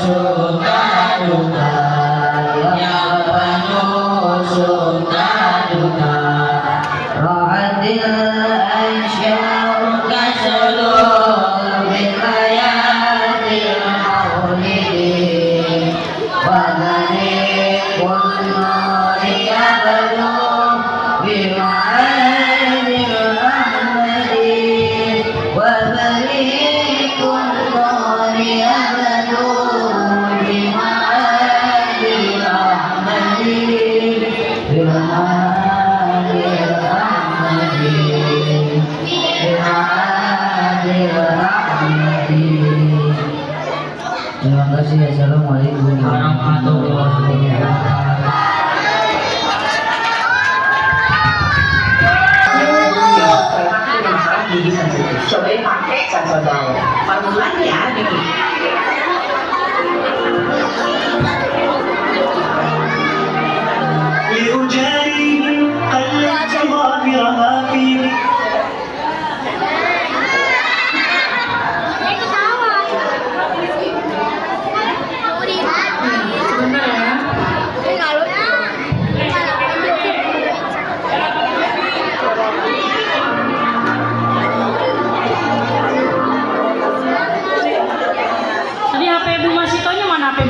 Suka Terima kasih. Assalamualaikum warahmatullahi wabarakatuh. Gigi sensitif. Cobain pakai sensodyne. Formulanya begini.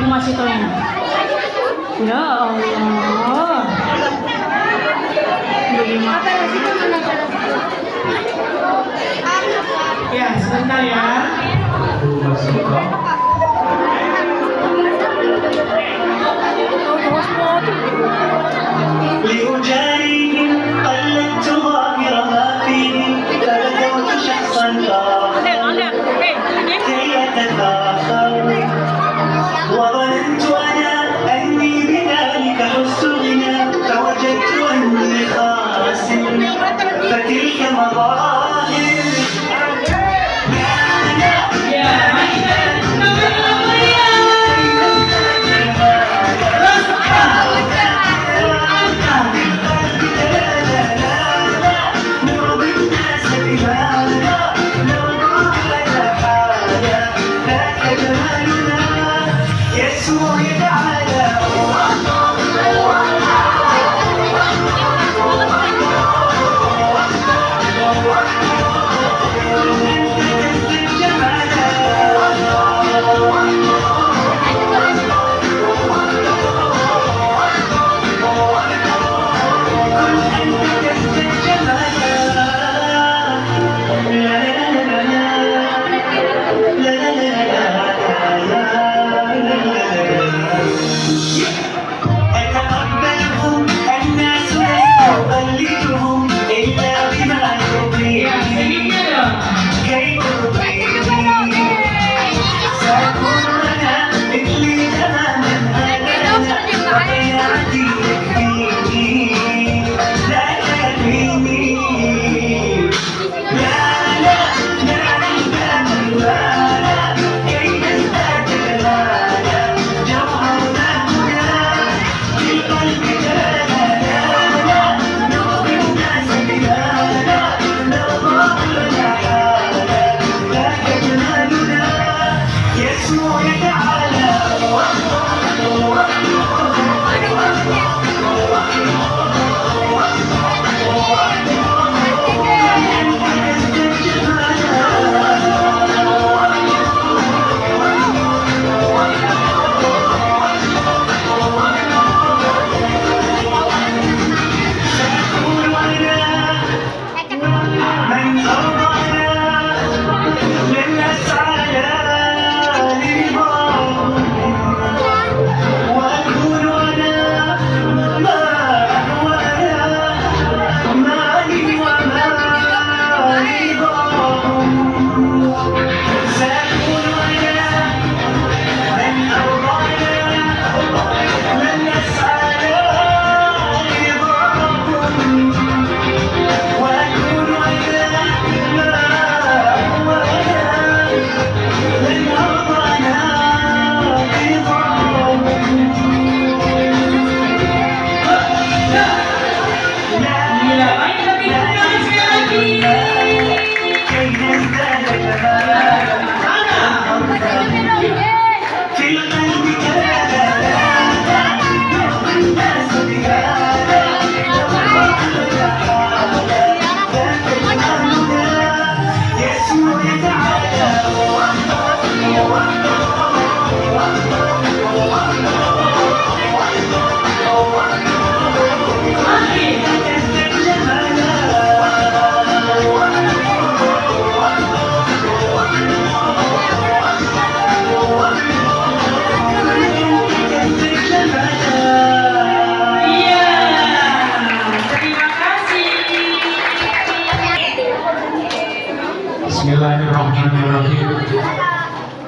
Masitonya. Ya Allah. Ya, sebentar ya. وظننت أنا أني بذلك حزت غنى فوجدت أني خاسر فتلك مظاهر What?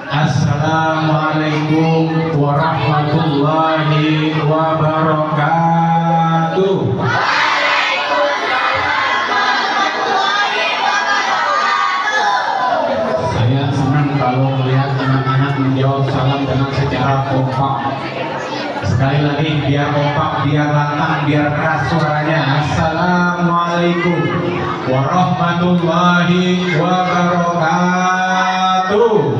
Assalamualaikum warahmatullahi wabarakatuh. Saya senang kalau melihat anak-anak menjawab salam dengan secara kompak. Sekali lagi, biar kompak, biar lantang, biar keras suaranya. Assalamualaikum warahmatullahi wabarakatuh.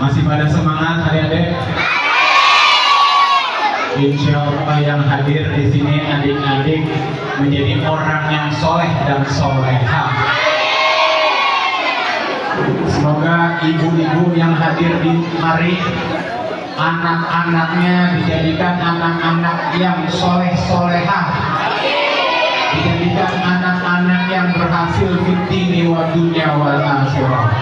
Masih pada semangat adik-adik? Insya Allah yang hadir di sini adik-adik menjadi orang yang soleh dan soleha. Semoga ibu-ibu yang hadir di mari anak-anaknya dijadikan anak-anak yang soleh-soleha, dijadikan anak-anak yang berhasil fitni wa dunya wal akhirah.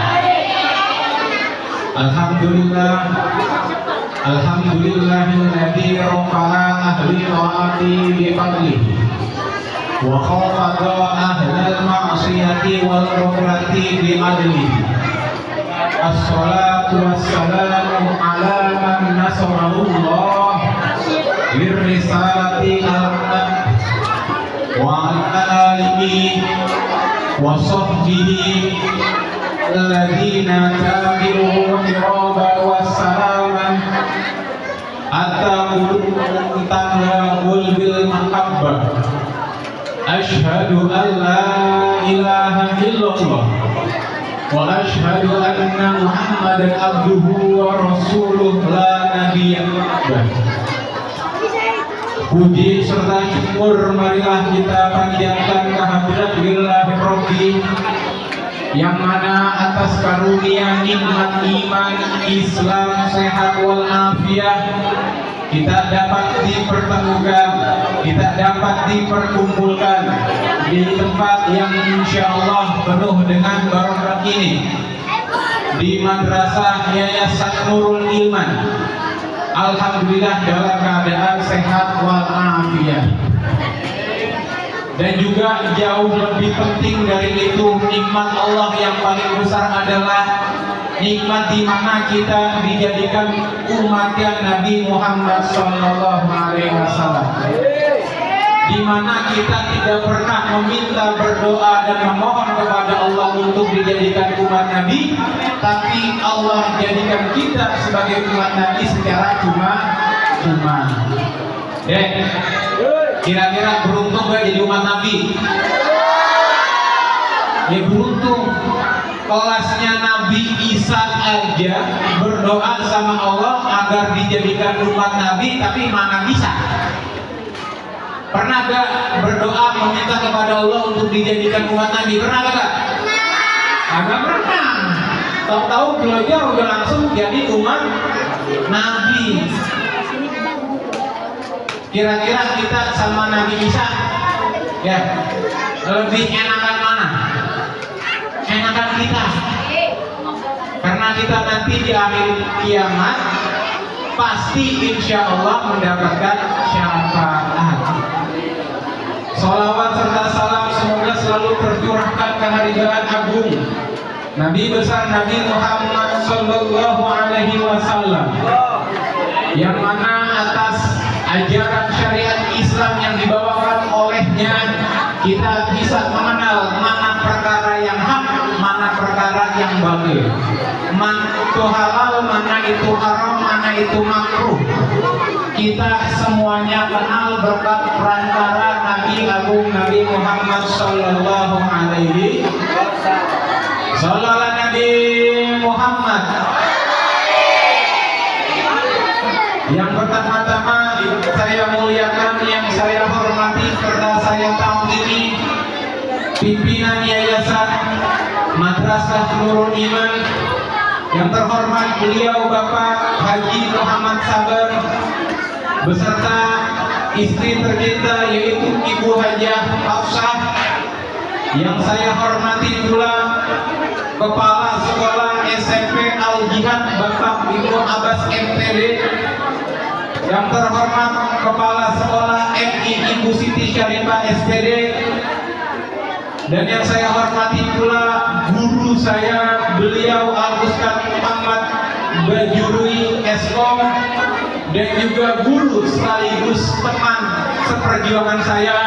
Alhamdulillah, alhamdulillahilladzi rafa'a ahli ta'ati bi fadlihi wa khafada ahlal ma'siyati wal ghaflati bi adlihi. Assalatu wassalamu ala man nasarallah lirrisalati al-haq wa ala alihi wa sahbihi alladzina tabi'u hiraba wassalaman at-taqul bil mahabbah. Ashhadu an la ilaha illallah wa ashhadu anna Muhammadan abduhu wa rasuluh la nabiyya ba'dahu. Puji serta syukur marilah kita panjatkan kehadirat lillahi rabbi, yang mana atas karunia nikmat iman, Islam, sehat wal afiat kita dapat dipertemukan, kita dapat diperkumpulkan di tempat yang insya Allah penuh dengan barokah ini, di Madrasah Yayasan Nurul Iman. Alhamdulillah dalam keadaan sehat wal afiat. Dan juga jauh lebih penting dari itu, nikmat Allah yang paling besar adalah nikmat di mana kita dijadikan umatnya Nabi Muhammad SAW, di mana kita tidak pernah meminta, berdoa dan memohon kepada Allah untuk dijadikan umat Nabi, tapi Allah jadikan kita sebagai umat Nabi secara cuma-cuma. Kira-kira beruntung gak jadi umat Nabi? Ya beruntung. Kelasnya Nabi Isa aja berdoa sama Allah agar dijadikan umat Nabi, tapi mana bisa? Pernah gak berdoa meminta kepada Allah untuk dijadikan umat Nabi? Pernah gak? Agak pernah. Tahu-tahu belajar udah langsung jadi umat Nabi. Kira-kira kita sama Nabi Isa ya lebih enakan mana? Enakan kita, karena kita nanti di akhir kiamat pasti insya Allah mendapatkan syafaat. Salawat serta salam semoga selalu tercurahkan kehadiran agung Nabi besar Nabi Muhammad Sallallahu Alaihi Wasallam, yang mana atas ajaran syariat Islam yang dibawakan olehnya kita bisa mengenal mana perkara yang hak, mana perkara yang batil, mana itu halal, mana itu haram, mana itu makruh. Kita semuanya kenal berkat perantara Nabi Agung Nabi Muhammad Sallallahu Alaihi Wasallam. Nabi Muhammad. Yang pertama-tama saya muliakan, yang saya hormati serta saya tampili pimpinan Yayasan Madrasah Nurul Iman, yang terhormat beliau Bapak Haji Muhammad Sabar beserta istri tercinta yaitu Ibu Hajah Hafsah, yang saya hormati pula Kepala Sekolah SMP Al Jihad Bapak Ibnu Abbas MTD, yang terhormat Kepala Sekolah MI Ibu Siti Syarifah SPD, dan yang saya hormati pula guru saya, beliau Al-Ustaz Muhammad Bajurui Eskom, dan juga guru sekaligus teman seperjuangan saya,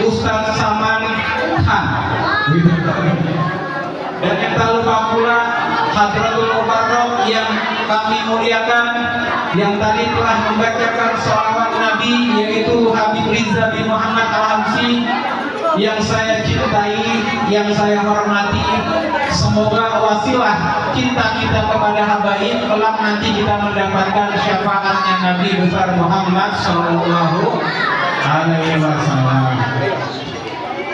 Ustaz Saman Khan. Dan yang tak lupa pula Hadratul Mukarram yang kami muliakan, yang tadi telah membacakan sholawat Nabi, yaitu Habib Riza bin Muhammad Al-Hamsi, yang saya cintai, yang saya hormati. Semoga wasilah cinta kita kepada habaib kelak nanti kita mendapatkan syafaatnya Nabi besar Muhammad Sallallahu Alaihi Wasallam.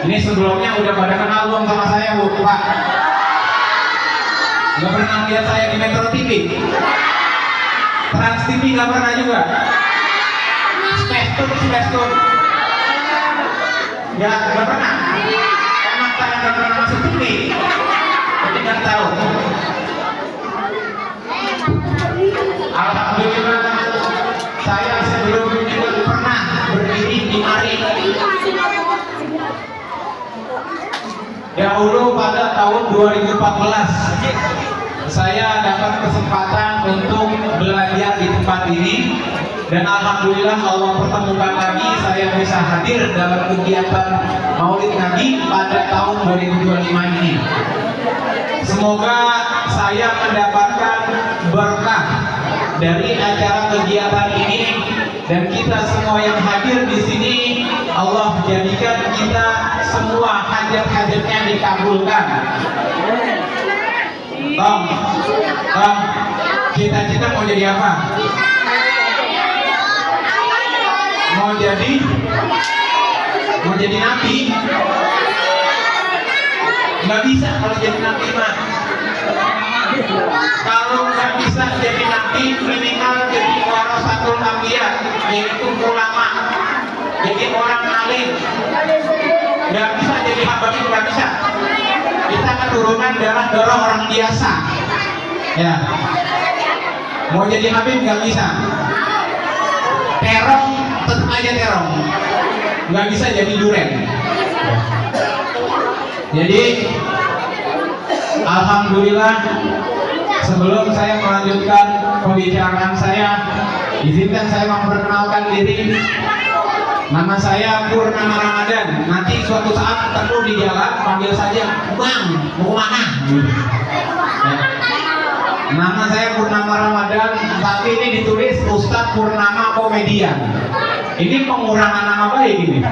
Ini sebelumnya udah pada kenal belum sama saya, Bu? Pak? Gak pernah lihat saya di Metro TV? Trans TV gak pernah juga? Space Tune? Ya, gak pernah? Karena saya gak pernah masuk TV, jadi gak tahu. Alhamdulillah, saya sebelumnya juga pernah berdiri di mari. Dahulu pada tahun 2014 saya dapat kesempatan untuk belajar di tempat ini, dan alhamdulillah Allah pertemukan lagi, saya bisa hadir dalam kegiatan Maulid Nabi pada tahun 2025 ini. Semoga saya mendapatkan berkah dari acara kegiatan ini, dan kita semua yang hadir di sini Allah jadikan kita semua hajat-hajatnya dikabulkan. Tom, cita-cita mau jadi apa? Mau jadi nabi? Nggak bisa kalau jadi nabi mah. Kalau nggak bisa jadi nabi, minimal jadi warasatul anbiya, yaitu ulama, jadi orang alim. Nggak bisa jadi hamba, nggak bisa. Kita keturunan darah orang biasa. Ya. Mau jadi habib nggak bisa. Terong tetap aja terong. Nggak bisa jadi duren. Jadi alhamdulillah, sebelum saya melanjutkan pembicaraan saya, izinkan saya memperkenalkan diri. Nama saya Purnama Ramadan. Nanti suatu saat ketemu di jalan, panggil saja, Bang, mau kemana? Ya. Nama saya Purnama Ramadan, tapi ini ditulis Ustadz Purnama Komedian. Ini pengurangan nama baik ini.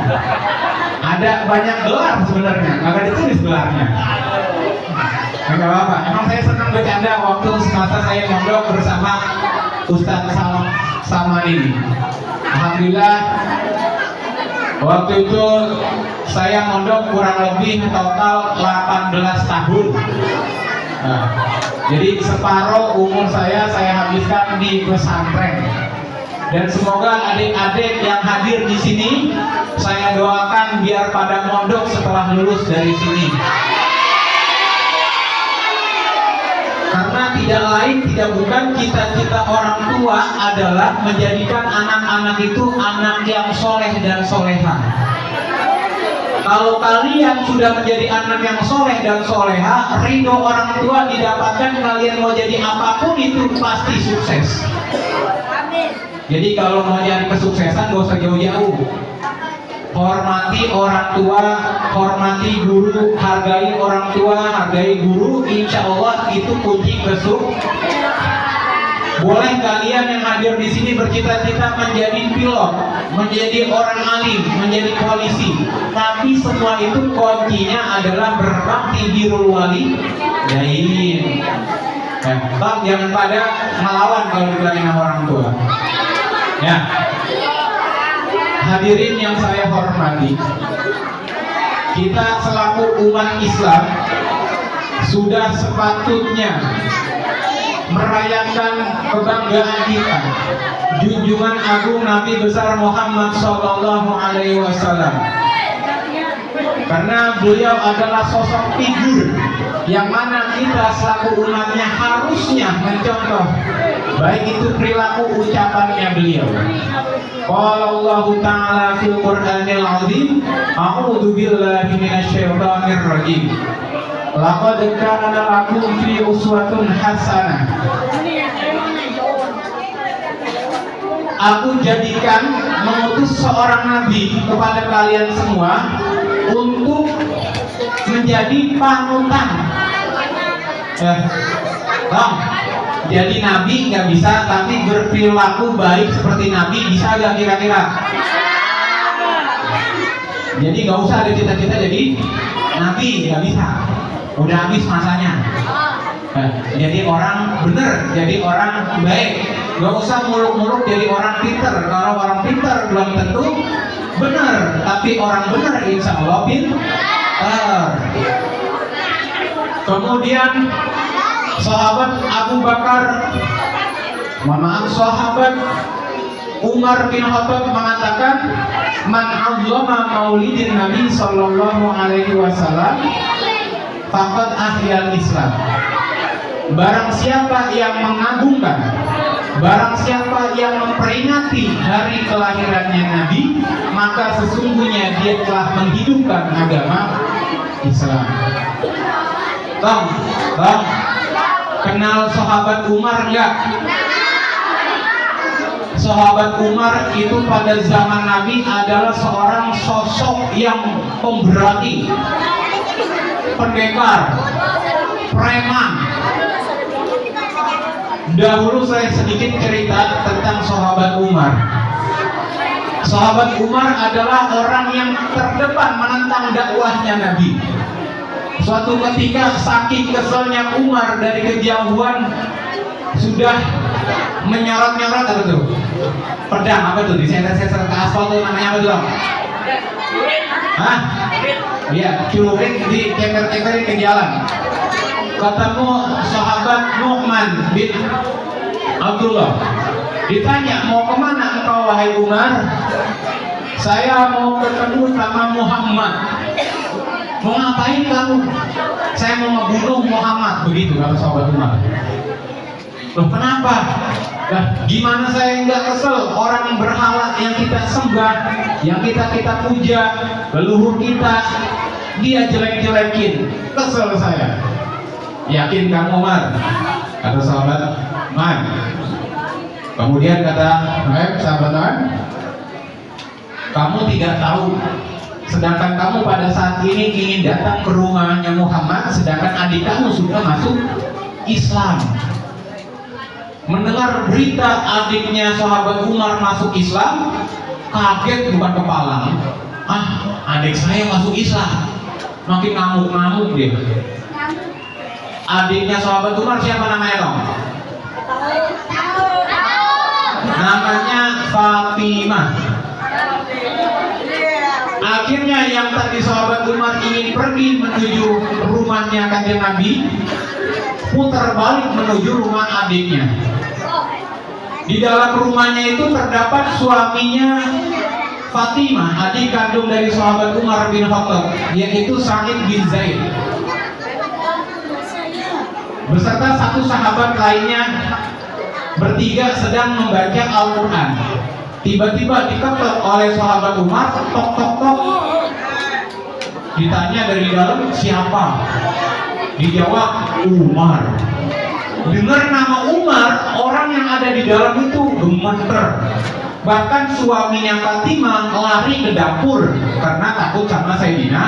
Ada banyak gelar sebenarnya, nggak ditulis gelarnya. Enggak apa-apa. Emang saya senang bercanda waktu semasa saya mondok bersama Ustadz Saman ini. Alhamdulillah, waktu itu saya mondok kurang lebih total 18 tahun. Nah, jadi separuh umur saya habiskan di pesantren. Dan semoga adik-adik yang hadir di sini, saya doakan biar pada mondok setelah lulus dari sini. Karena tidak lain tidak bukan cita-cita orang tua adalah menjadikan anak-anak itu anak yang soleh dan soleha. Kalau kalian sudah menjadi anak yang soleh dan soleha, ridho orang tua didapatkan, kalian mau jadi apapun itu pasti sukses. Jadi kalau mau nyari kesuksesan gak usah jauh-jauh. Hormati orang tua, hormati guru, hargai orang tua, hargai guru. Insya Allah itu kunci kesuksesan. Boleh kalian yang hadir di sini bercita-cita menjadi pilot, menjadi orang alim, menjadi polisi, tapi semua itu kuncinya adalah berbakti birrul walidain. Bang, jangan pada melawan kalau dibilangin sama orang tua. Ya. Hadirin yang saya hormati, kita selaku umat Islam sudah sepatutnya merayakan kebanggaan kita, junjungan agung Nabi besar Muhammad Sallallahu Alaihi Wasallam. karena beliau adalah sosok figur yang mana kita selaku umatnya harusnya mencontoh, baik itu perilaku ucapannya beliau. Qala Allah Ta'ala fil Qur'anil Azim, a'udzu billahi minasyaitonir rajim. Laqad kana lakum fi uswatun hasanah. Aku jadikan mengutus seorang nabi kepada kalian semua untuk menjadi panutan. Jadi nabi nggak bisa, tapi berperilaku baik seperti nabi bisa nggak kira-kira? Jadi nggak usah ada cita-cita jadi nabi, nggak bisa. Udah habis masanya. Jadi orang bener, jadi orang baik. Nggak usah muluk-muluk jadi orang pinter. Kalau orang pinter belum tentu benar, tapi orang benar insya Allah pinter. Kemudian sahabat Abu Bakar, sahabat Umar bin Khattab mengatakan, man 'azzama maulidin Nabi sallallahu alaihi wasallam faqad ahyal Islam. Barang siapa yang mengagungkan, barang siapa yang memperingati hari kelahirannya Nabi, maka sesungguhnya dia telah menghidupkan agama Islam. Bang, kenal sahabat Umar enggak? Sahabat Umar itu pada zaman Nabi adalah seorang sosok yang pemberani, pendekar, preman. Dahulu saya sedikit cerita tentang sahabat Umar. Sahabat Umar adalah orang yang terdepan menentang dakwahnya Nabi. Suatu ketika saking keselnya Umar dari kejauhan sudah menyorot-nyorot apa tuh? Pedang apa tuh? Diseser-seser ke aspal tuh namanya apa tuh? Hah? Iya, celurit dikeper-keperin ke jalan. Ketemu sahabat Nu'man bin Abdullah, ditanya, mau kemana engkau wahai Umar? Saya mau ketemu sama Muhammad. Mau ngapain kamu? Saya mau membunuh Muhammad. Begitu kata sahabat Umar. Loh kenapa? Nah, gimana saya nggak kesel? Orang berhala yang kita sembah, yang kita puja, leluhur kita, dia jelek-jelekin. Kesel saya. Yakin kamu Umar? Kata sahabat Man. Kemudian kata sahabat Man, kamu tidak tahu, sedangkan kamu pada saat ini ingin datang ke rumahnya Muhammad, sedangkan adik kamu sudah masuk Islam. Mendengar berita adiknya sahabat Umar masuk Islam, kaget bukan kepala. Adik saya masuk Islam. Makin ngamuk-ngamuk dia. Adiknya sahabat Umar siapa namanya dong? Namanya Fatimah. Akhirnya yang tadi sahabat Umar ingin pergi menuju rumahnya Kanjeng Nabi, putar balik menuju rumah adiknya. Di dalam rumahnya itu terdapat suaminya Fatimah, adik kandung dari sahabat Umar bin Khattab, yaitu Sa'id bin Zaid, beserta satu sahabat lainnya. Bertiga sedang membaca Al-Quran. Tiba-tiba diketok oleh sahabat Umar, tok tok tok. Ditanya dari dalam, siapa? Dijawab, Umar. Dengar nama Umar, orang yang ada di dalam itu gemeter. Bahkan suaminya Fatimah lari ke dapur karena takut sama Sayyidina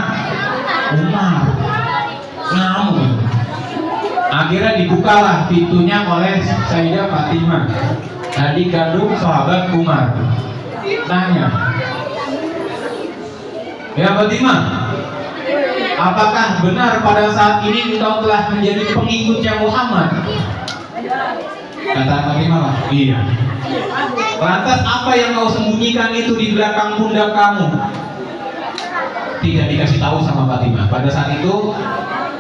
Umar. Ngamuk. Akhirnya dibukalah pintunya oleh Sayyidah Fatimah, adik kandung sahabat Umar. Tanya, ya Fatimah, apakah benar pada saat ini engkau telah menjadi pengikutnya Muhammad? Kata Fatimah, iya. Lantas apa yang kau sembunyikan itu di belakang pundak kamu? Tidak dikasih tahu sama Fatimah. Pada saat itu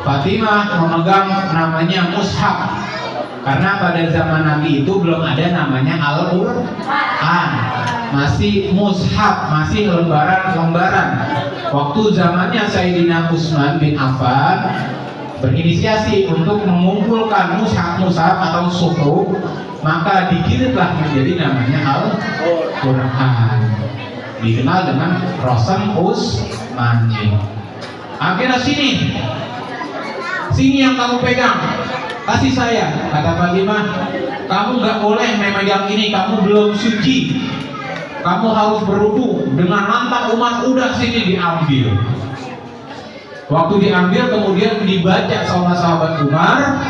Fatimah memegang namanya mushaf, karena pada zaman Nabi itu belum ada namanya Al-Quran, masih mushaf, masih lembaran-lembaran. Waktu zamannya Sayyidina Utsman bin Affan berinisiasi untuk mengumpulkan mushaf-mushaf atau suhuf, maka dikirimlah menjadi namanya Al-Quran, dikenal dengan Rosem Utsmani. Akhirnya sini yang kamu pegang, kasih saya. Kata Fatimah, kamu nggak boleh memegang ini, kamu belum suci, kamu harus berwudu. Dengan lantang Umar, udah sini, diambil. Waktu diambil kemudian dibaca sama sahabat Umar.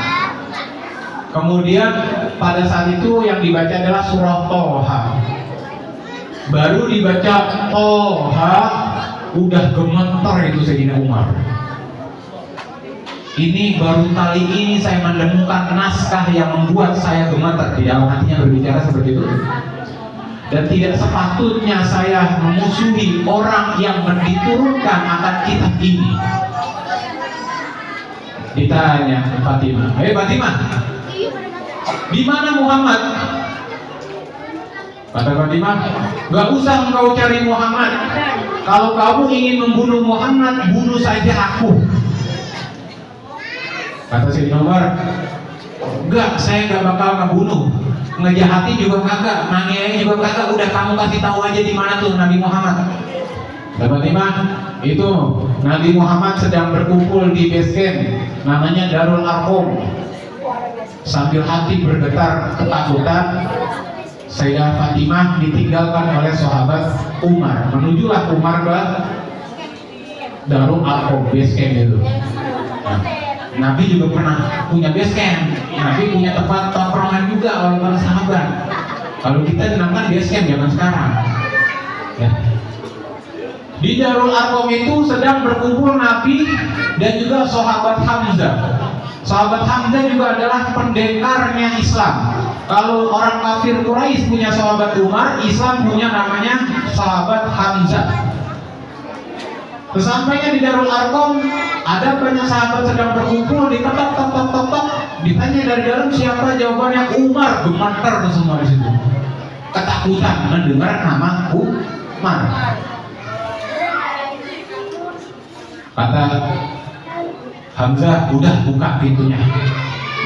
Kemudian pada saat itu yang dibaca adalah surah Toha. Baru dibaca Toha, udah gemeter itu Sayyidina Umar. Ini baru kali ini saya menemukan naskah yang membuat saya gemeter. Di dalam hatinya berbicara seperti itu. Dan tidak sepatutnya saya memusuhi orang yang diturunkan akan kitab ini. Ditanya Fatimah, Fatimah, di mana Muhammad? Kata Fatimah, gak usah engkau cari Muhammad. Kalau kamu ingin membunuh Muhammad, bunuh saja aku. Kata Sayyidina Umar, enggak, saya gak bakal ngebunuh, ngejahati juga kagak, mangiain juga kagak. Udah kamu kasih tahu aja di mana tuh Nabi Muhammad. Kata Fatimah, itu Nabi Muhammad sedang berkumpul di base camp namanya Darul Arqam. Sambil hati bergetar ketakutan, Sayyidah Fatimah ditinggalkan oleh sahabat Umar. Menujulah Umar ke Darul Arqam, base camp itu. Nah, Nabi juga pernah punya base camp. Nabi punya tempat tongkrongan juga oleh para sahabat. Kalau kita dinamakan base camp zaman sekarang. Ya. Di Darul Arqam itu sedang berkumpul Nabi dan juga sahabat Hamzah. Sahabat Hamzah juga adalah pendekarnya Islam. Kalau orang kafir Quraisy punya sahabat Umar, Islam punya namanya sahabat Hamzah. Sesampainya di Darul Arqam, ada banyak sahabat sedang berkumpul, diketok tok tok tok tok, ditanya dari dalam siapa, jawabannya Umar. Gemeter semua di situ, ketakutan mendengar nama Umar. Kata Hamzah, udah buka pintunya.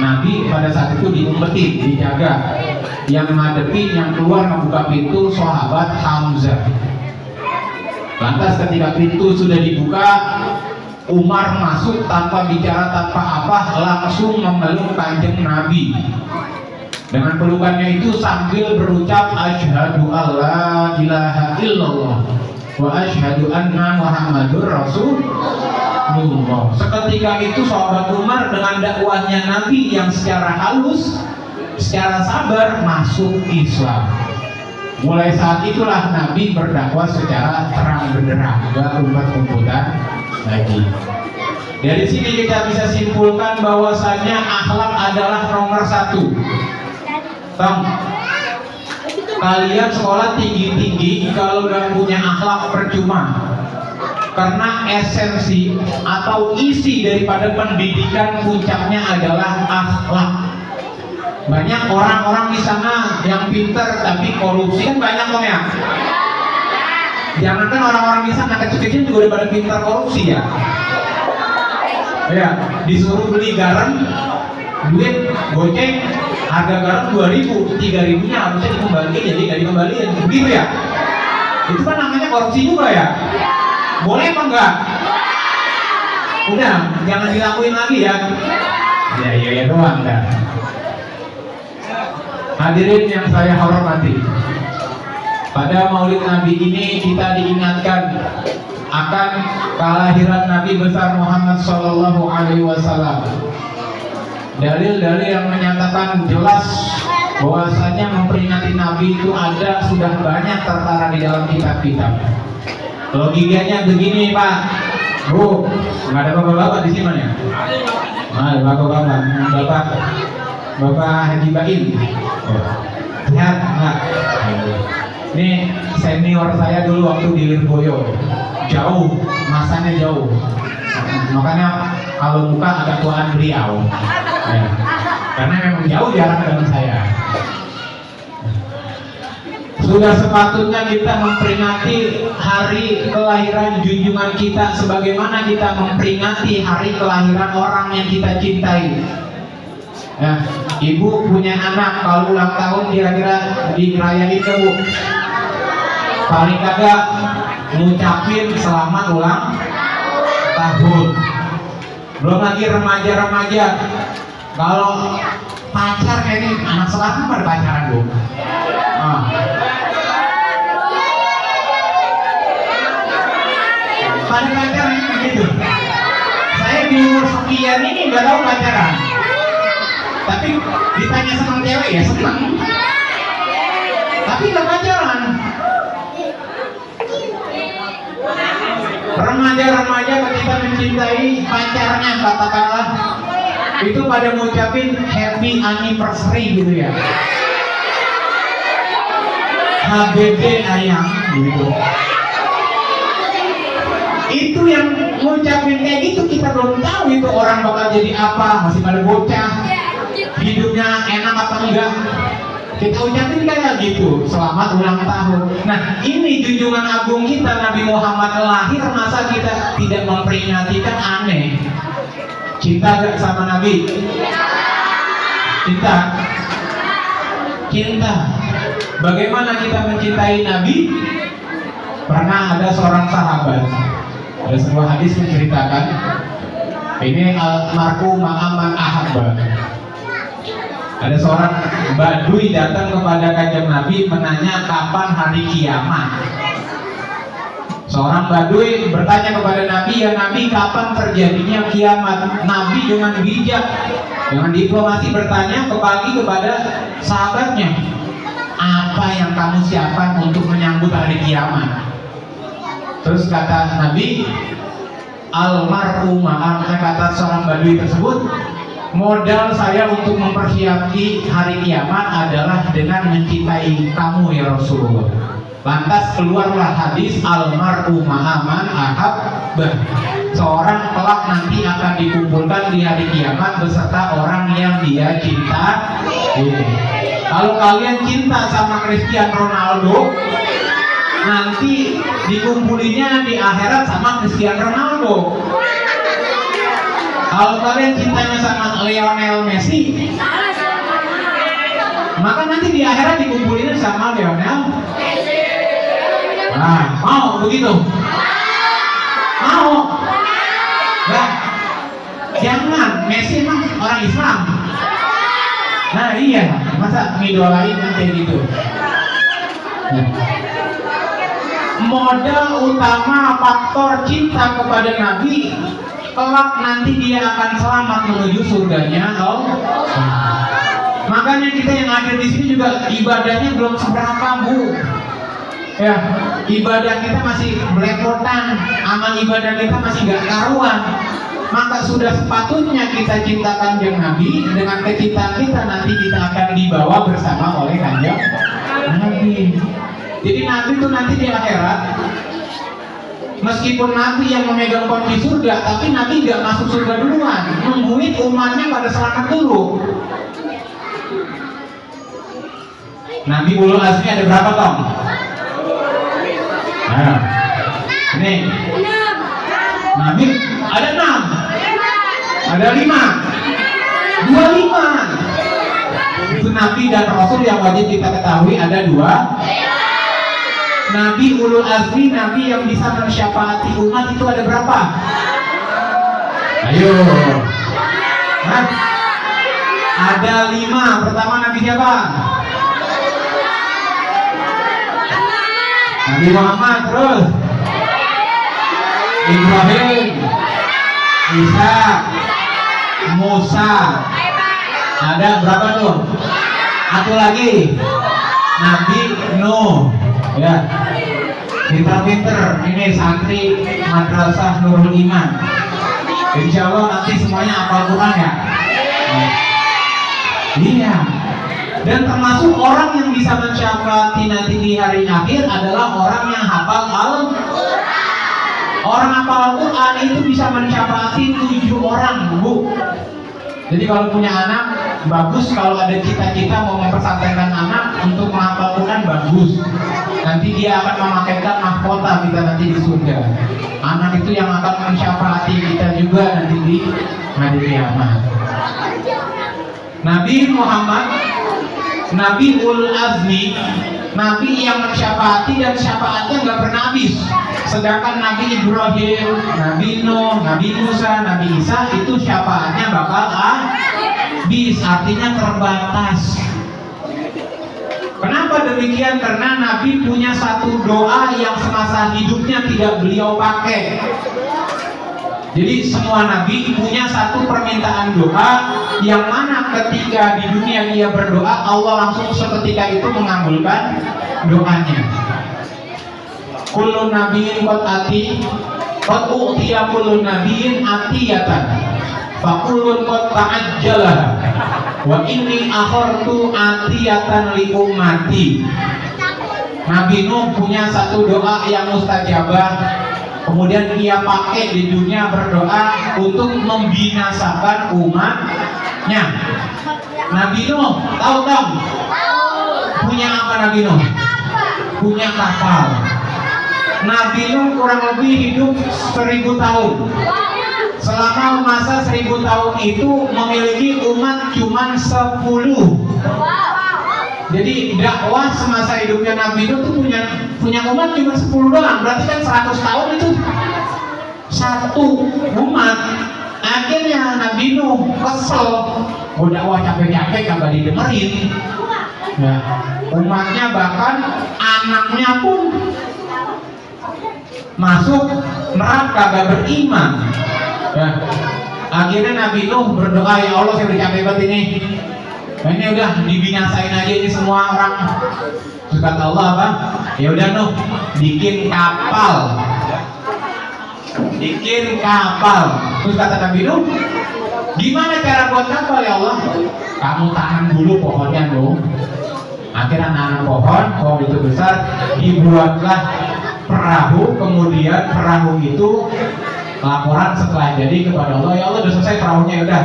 Nabi pada saat itu diumpetin, dijaga. Yang ngadepi, yang keluar membuka pintu sahabat Hamzah. Lantas ketika pintu sudah dibuka, Umar masuk tanpa bicara, tanpa apa, langsung memeluk kanjeng Nabi. Dengan pelukannya itu sambil berucap asyhadu alla ilaha illallah wa asyhadu anna Muhammadur Rasulullah. Seketika itu sahabat Umar dengan dakwahnya Nabi yang secara halus, secara sabar masuk Islam. Mulai saat itulah Nabi berdakwah secara terang benderang, gak umpet-umpetan lagi. Dari sini kita bisa simpulkan bahwasannya akhlak adalah nomor satu. Kalian sekolah tinggi-tinggi kalau gak punya akhlak percuma. Karena esensi atau isi daripada pendidikan puncaknya adalah akhlak. Banyak orang-orang di sana yang pintar tapi korupsi, kan banyak kok ya. Jangankan orang-orang di sana, kecil-kecil juga udah pada pintar korupsi ya. Ya, disuruh beli garam, duit goceng, harga garam 2.000, 3.000-nya harusnya dikembalikan, jadi nggak dikembalikan, begitu ya. Itu kan namanya korupsi juga ya. Boleh apa enggak? Udah, jangan dilakuin lagi ya. Ya doang dah. Hadirin yang saya hormati, pada Maulid Nabi ini kita diingatkan akan kelahiran Nabi besar Muhammad Sallallahu Alaihi Wasallam. Dalil-dalil yang menyatakan jelas bahwasanya memperingati Nabi itu ada sudah banyak tertara di dalam kitab-kitab. Logikanya begini Pak, Bu, nggak ada bapak-bapak di sini mana? Ada bapak-bapak. Bapak Haji Baim. Sehat enggak? Ini senior saya dulu waktu di Lirboyo. Jauh, masanya jauh. Makanya kalau muka agak tuaan beliau. Ya. Karena memang jauh jarak dengan saya. Sudah sepatutnya kita memperingati hari kelahiran junjungan kita sebagaimana kita memperingati hari kelahiran orang yang kita cintai. Ya, ibu punya anak, kalau ulang tahun kira-kira dirayain ke bu? Paling kagak ngucapin selamat ulang tahun. Belum lagi remaja-remaja. Kalau pacar kayak ini, anak selatan pada pacaran bu. Ah. Pada pacaran gitu. Saya di umur sekian ini nggak tahu pacaran. Tapi ditanya sama cewek ya senang. Tapi nggak pacaran. Remaja-remaja ketika mencintai pacarnya katakanlah itu pada ngucapin happy anniversary gitu ya. HBD ayang gitu. Itu yang ngucapin kayak gitu kita belum tahu itu orang bakal jadi apa, masih pada bocah. Hidupnya enak apa enggak? Kita ucapin kayak gitu, selamat ulang tahun. Nah, ini junjungan agung kita Nabi Muhammad lahir, masa kita tidak memperingati, kan aneh. Cinta gak sama Nabi? Cinta? Cinta. Bagaimana kita mencintai Nabi? Pernah ada seorang sahabat, ada sebuah hadis menceritakan, ini almarhum Ma'aman Ahabba. Ada seorang badui datang kepada kanjeng Nabi menanya kapan hari kiamat. Seorang badui bertanya kepada Nabi, ya Nabi kapan terjadinya kiamat? Nabi dengan bijak, dengan diplomasi bertanya kepada sahabatnya, apa yang kamu siapkan untuk menyambut hari kiamat? Terus kata Nabi, almarhum kata seorang badui tersebut, modal saya untuk mempersiapkan hari kiamat adalah dengan mencintai kamu ya Rasulullah. Lantas keluarlah hadis almarhum ma'aman ahabbah. Seorang kelak nanti akan dikumpulkan di hari kiamat beserta orang yang dia cinta. Kalau kalian cinta sama Cristiano Ronaldo, nanti dikumpulinya di akhirat sama Cristiano Ronaldo. Kalau kalian cintanya sama Lionel Messi, maka nanti di akhirat dikumpulinnya sama Lionel Messi. Nah, mau begitu? Mau? Nah, jangan. Messi emang orang Islam. Nah iya, masa ngidolain kayak gitu. Nah. Modal utama faktor cinta kepada Nabi, kelak nanti dia akan selamat menuju surganya Allah. Makanya kita yang hadir di sini juga ibadahnya belum seberapa bu. Ya, ibadah kita masih belepotan, amal ibadah kita masih gak karuan. Maka sudah sepatutnya kita cintakan kanjeng Nabi. Dengan kecintaan kita nanti kita akan dibawa bersama oleh kanjeng Nabi. Jadi Nabi itu nanti di akhirat, meskipun Nabi yang memegang kunci surga, tapi Nabi gak masuk surga duluan, nungguin umatnya pada selamat dulu. Nabi ulul azmi ada berapa tong? Nah, ini Nabi ada 6, ada 5, 25. Itu Nabi dan Rasul yang wajib kita ketahui ada 2. Nabi ulul azmi, Nabi yang bisa mensyafaati umat itu ada berapa? Ayo. Hah? Ada 5. Pertama Nabi siapa? Nabi Muhammad. Terus Ibrahim, Isa, Musa. Ada berapa tuh? Satu lagi Nabi Nuh. Ya, pinter-pinter ini santri Madrasah Nurul Iman. Insya Allah nanti semuanya hafal Quran ya. Iya. Dan termasuk orang yang bisa mensyafaati nanti di hari akhir adalah orang yang hafal Al-Quran. Orang hafal Al-Quran itu bisa mensyafaati 7 orang, Bu. Jadi kalau punya anak, bagus kalau ada cita-cita mau mempersantrenkan anak untuk menghafal Quran, bagus. Nanti dia akan memakaikan mahkota kita nanti di surga. Anak itu yang akan mensyafaati kita juga nanti di hari kiamat. Nabi Muhammad, Nabi Ul Azmi, Nabi yang mensyafaati dan syafaatnya nggak pernah habis. Sedangkan Nabi Ibrahim, Nabi Nuh, Nabi Musa, Nabi Isa itu syafaatnya bakal habis, artinya terbatas. Kenapa demikian? Karena Nabi punya satu doa yang semasa hidupnya tidak beliau pakai. Jadi semua Nabi punya satu permintaan doa yang mana ketika di dunia dia berdoa, Allah langsung seketika itu mengabulkan doanya. Kullu nabiyyin qad u'tiya kullu nabiyyin atiyatan fa kullun qad ta'ajjalaha wa inni akhartu atiyatan li ummati. Nabi Nuh punya satu doa yang mustajabah, kemudian dia pakai di dunia berdoa untuk membinasakan umatnya. Nabi Nuh tahu dong? Punya apa Nabi Nuh? Punya kapal. Nabi Nuh kurang lebih hidup 1000 tahun. Selama masa 1000 tahun itu memiliki umat cuma 10. Jadi dakwah semasa hidupnya Nabi Nuh itu punya umat cuma 10 doang. Berarti kan 100 tahun itu satu umat. Akhirnya Nabi Nuh kesel, mau dakwah capek-capek kagak didengerin. Nah, umatnya bahkan anaknya pun masuk neraka gak beriman. Nah, akhirnya Nabi Nuh berdoa, ya Allah saya udah capek banget ini. Nah, ini udah dibinasain aja ini semua orang. Terus kata Allah apa? Ya udah Nuh, bikin kapal. Bikin kapal. Terus kata Nabi Nuh, gimana cara buat kapal ya Allah? Kamu tanam dulu pohonnya Nuh. Akhirnya nanam pohon itu besar, dibuatlah perahu, kemudian perahu itu laporan setelah jadi kepada Allah, ya Allah udah selesai perahunya, udah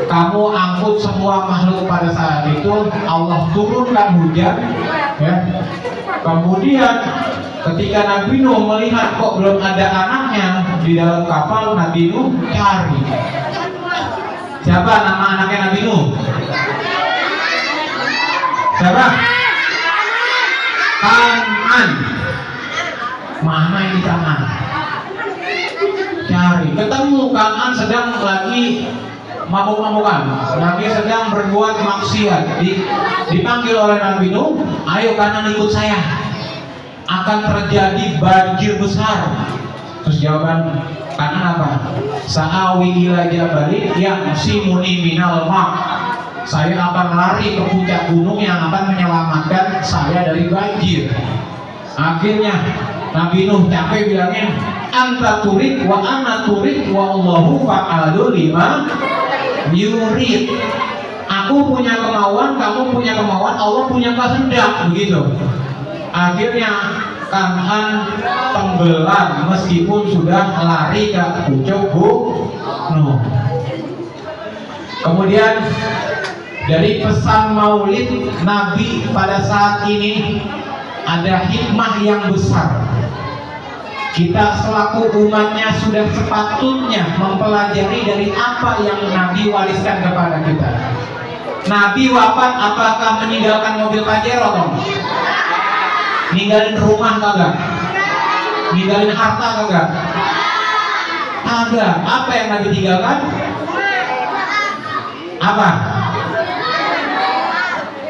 kamu angkut semua makhluk. Pada saat itu Allah turunkan hujan, ya. Kemudian ketika Nabi Nuh melihat kok belum ada anaknya di dalam kapal, Nabi Nuh cari. Siapa nama anaknya Nabi Nuh? Siapa? Kan'an. Mana ini Kan'an? Cari, ketemu Kan'an sedang lagi mabuk-mabukan. Nabi sedang berbuat maksiat. Dipanggil oleh Nabi Nuh, ayo Kan'an ikut saya. Akan terjadi banjir besar. Terus jawaban Kan'an apa? Sa'awi ila jabalin yang simuni minal ma'. Saya akan lari ke puncak gunung yang akan menyelamatkan saya dari banjir. Akhirnya Nabi Nuh capek bilangnya, anta turid wa ana turid wa Allahu fa'alu lima yurid. Aku punya kemauan, kamu punya kemauan, Allah punya kehendak, begitu. Akhirnya Kan'an tenggelam meskipun sudah lari ke puncak gunung. Kemudian dari pesan maulid Nabi pada saat ini ada hikmah yang besar. Kita selaku umatnya sudah sepatutnya mempelajari dari apa yang Nabi wariskan kepada kita. Nabi wafat apakah meninggalkan mobil Pajero dong? Ninggalin rumah kagak? Ninggalin harta kagak? Ada. Apa yang Nabi tinggalkan? Apa?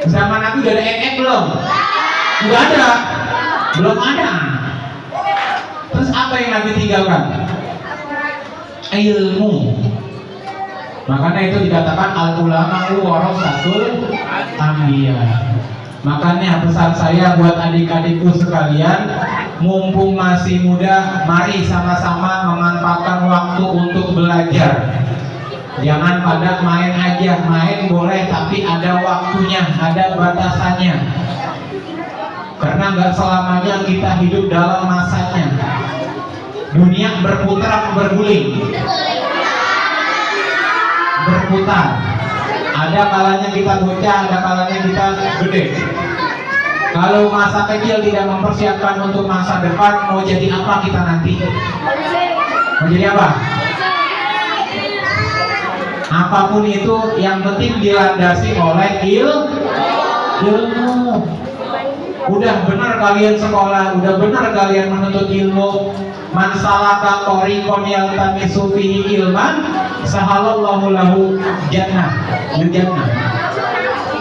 Zaman Nabi udah ada NF belum? Udah ada? Belum ada. Terus apa yang Nabi tinggalkan? Ilmu. Makanya itu dikatakan al-ulama'u warasatul anbiya. Makanya pesan saya buat adik-adikku sekalian, mumpung masih muda, mari sama-sama memanfaatkan waktu untuk belajar. Jangan pada main aja, main boleh tapi ada waktunya, ada batasannya. Karena nggak selamanya kita hidup dalam masanya. Dunia berputar berguling, berputar. Ada kalanya kita bocah, ada kalanya kita gede. Kalau masa kecil tidak mempersiapkan untuk masa depan, mau jadi apa kita nanti? Mau jadi apa? Apapun itu, yang penting dilandasi oleh ilmu. Udah benar kalian sekolah, udah benar kalian menuntut ilmu. Man salaka thariqan yaltamisu fihi ilman, sahalallahu lahu jannah.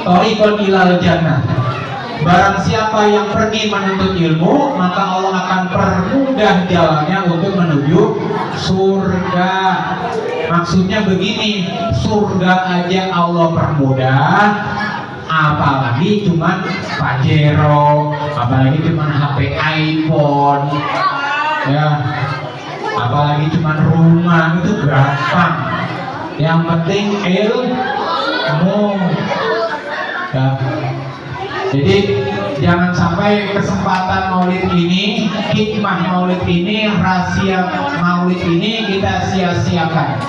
Thariqan ilal jannah. Barang siapa yang pergi menuntut ilmu, maka Allah akan permudah jalannya untuk menuju surga. Maksudnya begini, surga aja Allah permudah, apalagi cuman Pajero, apalagi cuman HP iPhone, ya, apalagi cuman rumah, itu gampang. Yang penting ilmu, ya. Jadi jangan sampai kesempatan maulid ini, hikmah maulid ini, rahasia maulid ini kita sia-siakan.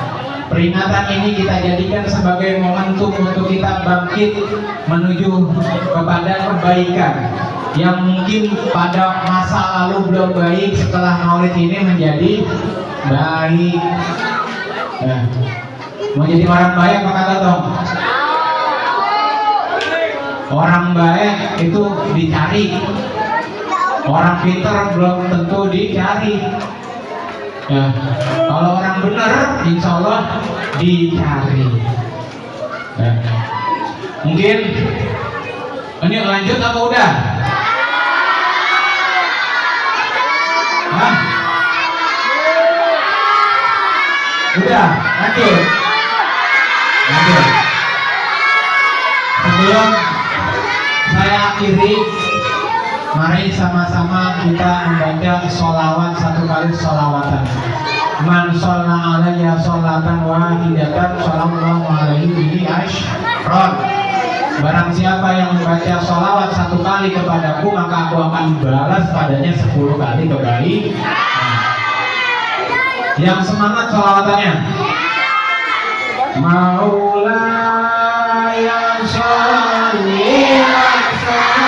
Peringatan ini kita jadikan sebagai momentum untuk kita bangkit menuju kepada kebaikan yang mungkin pada masa lalu belum baik, setelah maulid ini menjadi baik. Nah, mau jadi orang baik apa kata dong? Orang baik itu dicari, orang pintar belum tentu dicari. Ya, kalau orang benar, insya Allah dicari. Ya. Mungkin ini lanjut apa udah? Hah? Udah, lanjut. Sebelum saya akhiri, mari sama-sama kita membaca sholawat satu kali sholawatan. Man sholna alayya sholatan wahidatan shollallahu alaihi bihi ashron. Barang siapa yang membaca sholawat satu kali kepadaku, maka aku akan balas padanya 10 kali kebaikan. Yang semangat sholawatannya. Maulaya sholli yang semangat.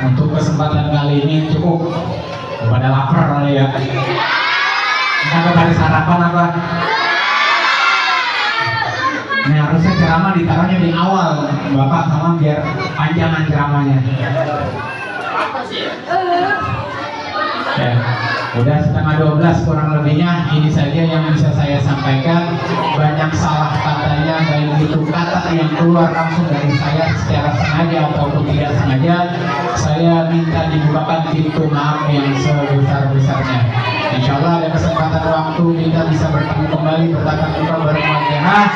Untuk kesempatan kali ini cukup. Pada lapar kali ya. Kita cari sarapan apa? Ini harusnya ceramah ditaruhnya di awal, Bapak, sama biar panjangan ceramahnya. Ya, udah setengah 12 kurang lebihnya. Ini saja yang bisa saya sampaikan. Banyak salah katanya, baik itu kata yang keluar langsung dari saya secara sengaja ataupun tidak sengaja. Saya minta dibukakan pintu maaf yang sebesar-besarnya. Insya Allah ada kesempatan waktu kita bisa bertemu kembali, bertatap muka berwajah,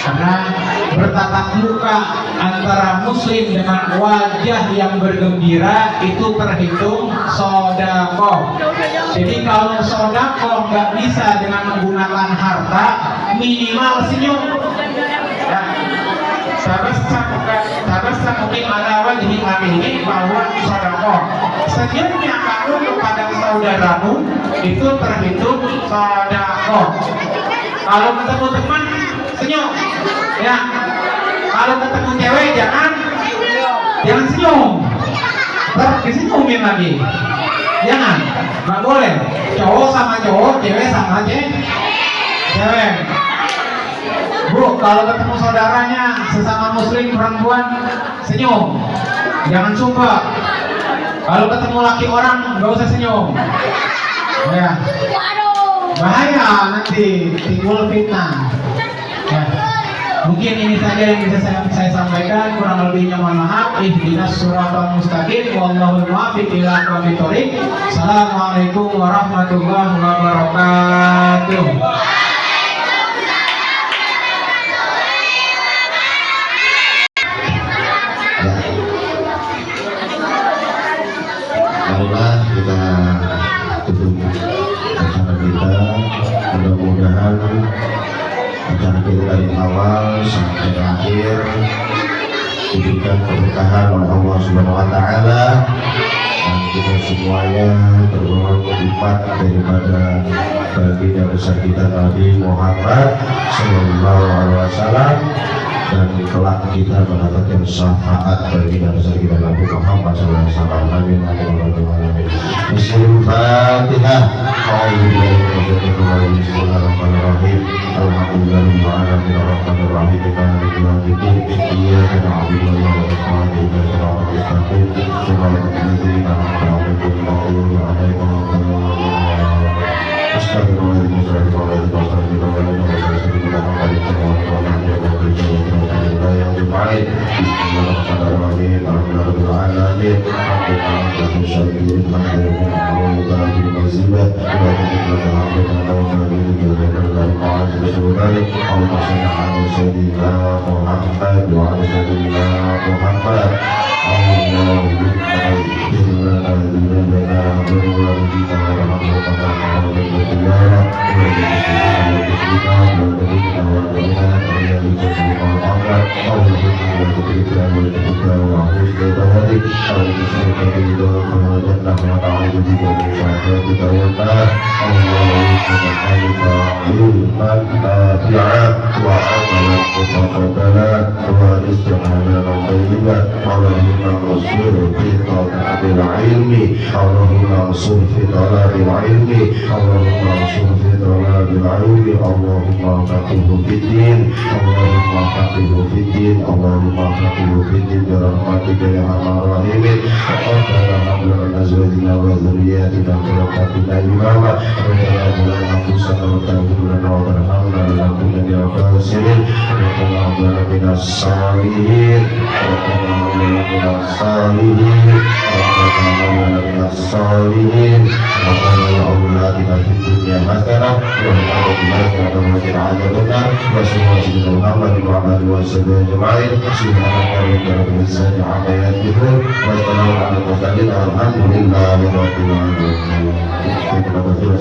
karena bertatap muka antara muslim dengan wajah yang bergembira itu terhitung sodako. Jadi kalau sodako nggak bisa dengan menggunakan harta, minimal senyum. Ya. Sabasa mungkin ada wajah ini bahwa sodako. Senyumnya kamu kepada saudaramu itu terhitung sodako. Kalau ketemu teman senyum, ya. Kalau ketemu cewek jangan senyum, terus disenyumin lagi. Jangan, nggak boleh. Cowok sama cowok, cewek sama cewek. Bu, kalau ketemu saudaranya sesama muslim perempuan senyum, jangan sumpah. Kalau ketemu laki orang nggak usah senyum, ya. Bahaya nanti timbul fitnah. Ya. Mungkin ini saja yang bisa saya sampaikan, kurang lebihnya mohon maaf. Ihdinas siratal mustaqim wallahul muwaffiq ila aqwamit thoriq. Assalamualaikum warahmatullahi wabarakatuh. Marilah kita tutup acara kita. Mudah-mudahan acara kita dari awal sampai akhir diberikan keberkahan oleh Allah Subhanahu wa Ta'ala, dan kita semuanya tergolong berlipat daripada baginda besar kita Nabi Muhammad Sallallahu Alaihi Wasallam, dan kelak kita mendapatkan syafaat baginda besar kita Nabi Muhammad Sallallahu Alaihi Wasallam. Amin amin amin. Bismillahirrahmanirrahim. Bismillahirrahmanirrahim. Alhamdulillahirrahmanirrahim. Maliki yaumiddin. Iyyaka na'budu wa iyyaka nasta'in. Ihdinas siratal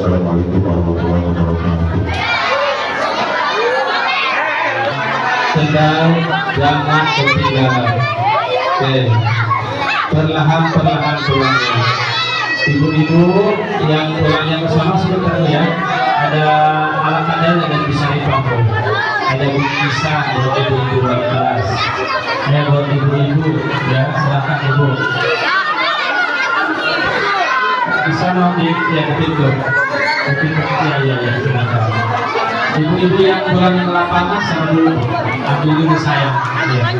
Assalamualaikum warahmatullahi wabarakatuh. Sedang jangan ketinggalan. Oke, perlahan-perlahan pulangnya. Ibu-ibu yang pulangnya ke sana sebentar ya. Ada alat adanya dan bisa dipakai. Ada buku kisah buat ibu-ibu di kelas. Ya buat ibu-ibu ya, silakan ibu. Di sana di pintu. Ya silakan. Ibu-ibu yang pulang ke lapangan sambil ambil dulu saya. Ya.